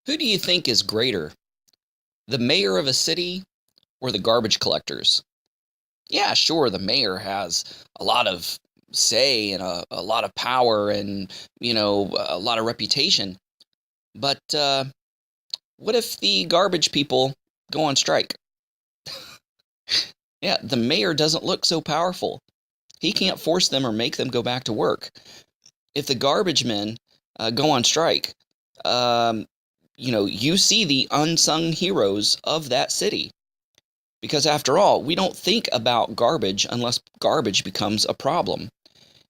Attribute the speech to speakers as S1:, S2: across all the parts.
S1: Who do you think is greater, the mayor of a city or the garbage collectors? Yeah, sure, the mayor has a lot of say and a lot of power and, a lot of reputation. But what if the garbage people go on strike? Yeah, the mayor doesn't look so powerful. He can't force them or make them go back to work. If the garbage men go on strike, um, you see the unsung heroes of that city. Because after all, we don't think about garbage unless garbage becomes a problem.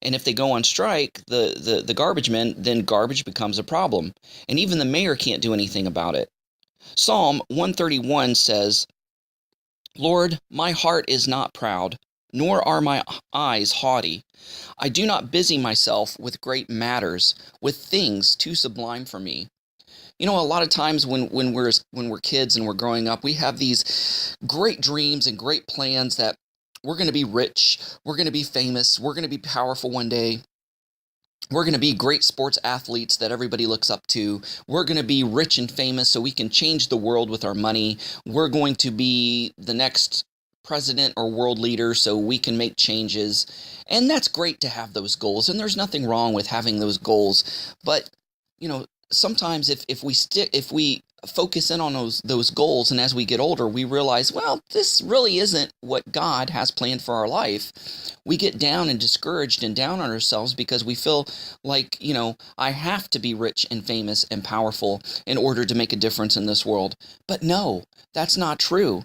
S1: And if they go on strike, the garbage men, then garbage becomes a problem. And even the mayor can't do anything about it. Psalm 131 says, Lord, my heart is not proud, nor are my eyes haughty. I do not busy myself with great matters, with things too sublime for me. A lot of times when we're kids and we're growing up, we have these great dreams and great plans that we're going to be rich, we're going to be famous, we're going to be powerful one day. We're going to be great sports athletes that everybody looks up to. We're going to be rich and famous so we can change the world with our money. We're going to be the next president or world leader so we can make changes. And that's great to have those goals. And there's nothing wrong with having those goals. But, sometimes if we focus in on those goals, and as we get older we realize, well, this really isn't what God has planned for our life. We get down and discouraged and down on ourselves because we feel like, I have to be rich and famous and powerful in order to make a difference in this world. But no, that's not true.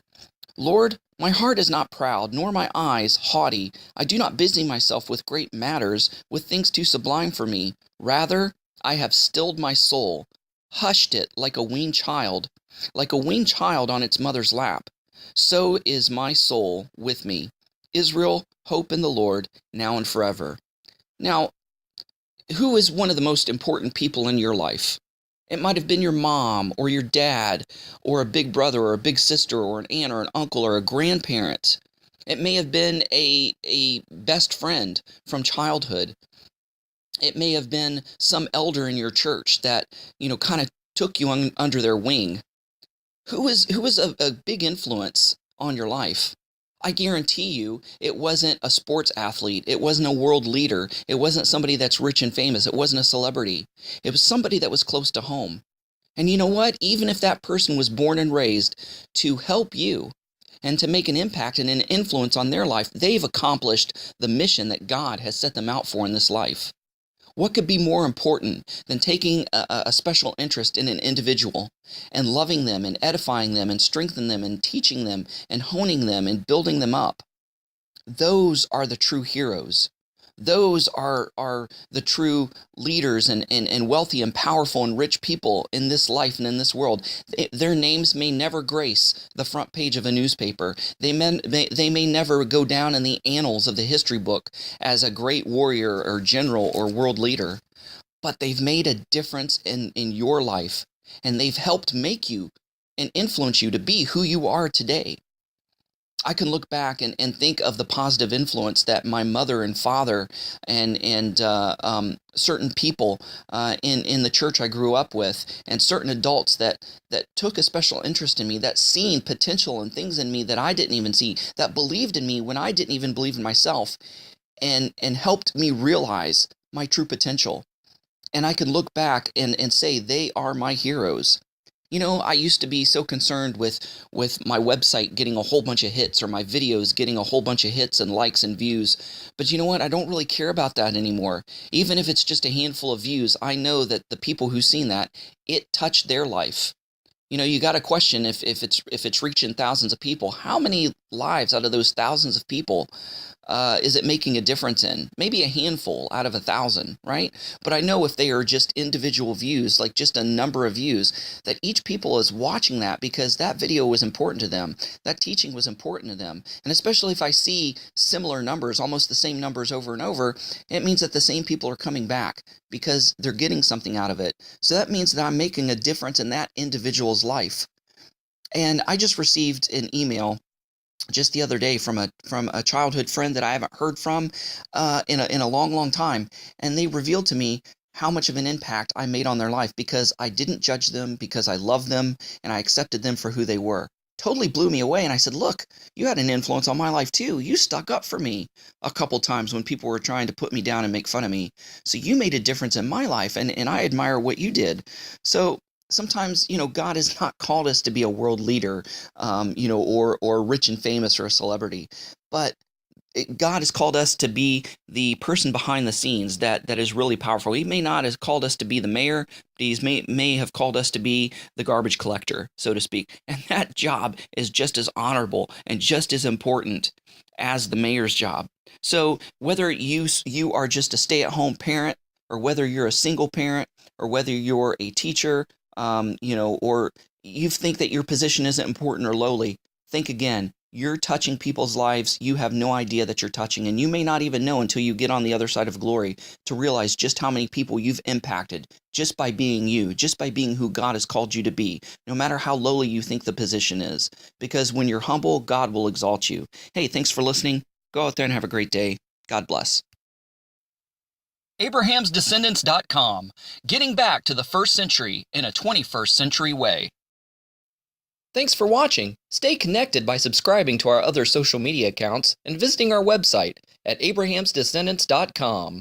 S1: Lord, my heart is not proud, nor my eyes haughty. I do not busy myself with great matters, with things too sublime for me. Rather, I have stilled my soul, hushed it like a weaned child on its mother's lap. So is my soul with me. Israel, hope in the Lord, now and forever. Now, who is one of the most important people in your life? It might have been your mom or your dad or a big brother or a big sister or an aunt or an uncle or a grandparent. It may have been a best friend from childhood. It may have been some elder in your church that, kind of took you under their wing. Who is a big influence on your life? I guarantee you it wasn't a sports athlete. It wasn't a world leader. It wasn't somebody that's rich and famous. It wasn't a celebrity. It was somebody that was close to home. And you know what? Even if that person was born and raised to help you and to make an impact and an influence on their life, they've accomplished the mission that God has set them out for in this life. What could be more important than taking a special interest in an individual and loving them and edifying them and strengthening them and teaching them and honing them and building them up? Those are the true heroes. Those are the true leaders and wealthy and powerful and rich people in this life and in this world. Their names may never grace the front page of a newspaper. They may never go down in the annals of the history book as a great warrior or general or world leader. But they've made a difference in your life, and they've helped make you and influence you to be who you are today. I can look back and think of the positive influence that my mother and father and certain people in the church I grew up with, and certain adults that took a special interest in me, that seen potential and things in me that I didn't even see, that believed in me when I didn't even believe in myself, and helped me realize my true potential. And I can look back and say they are my heroes. I used to be so concerned with my website getting a whole bunch of hits or my videos getting a whole bunch of hits and likes and views. But you know what? I don't really care about that anymore. Even if it's just a handful of views, I know that the people who've seen that, it touched their life. You got to question if it's reaching thousands of people, how many lives out of those thousands of people is it making a difference in? Maybe a handful out of 1,000, right? But I know if they are just individual views, like just a number of views, that each people is watching that because that video was important to them. That teaching was important to them. And especially if I see similar numbers, almost the same numbers over and over, it means that the same people are coming back because they're getting something out of it. So that means that I'm making a difference in that individual's life. And I just received an email just the other day from a childhood friend that I haven't heard from in a long time, and they revealed to me how much of an impact I made on their life because I didn't judge them, because I loved them, and I accepted them for who they were. Totally blew me away. And I said, look, you had an influence on my life too. You stuck up for me a couple times when people were trying to put me down and make fun of me. So you made a difference in my life, and I admire what you did. So sometimes, God has not called us to be a world leader, or rich and famous or a celebrity, but God has called us to be the person behind the scenes that is really powerful. He may not have called us to be the mayor, but he may have called us to be the garbage collector, so to speak. And that job is just as honorable and just as important as the mayor's job. So whether you are just a stay-at-home parent, or whether you're a single parent, or whether you're a teacher, or you think that your position isn't important or lowly, think again. You're touching people's lives you have no idea that you're touching, and you may not even know until you get on the other side of glory to realize just how many people you've impacted just by being you, just by being who God has called you to be, no matter how lowly you think the position is. Because when you're humble, God will exalt you. Hey, thanks for listening. Go out there and have a great day. God bless.
S2: AbrahamsDescendants.com, getting back to the first century in a 21st century way. Thanks for watching. Stay connected by subscribing to our other social media accounts and visiting our website at abrahamsdescendants.com.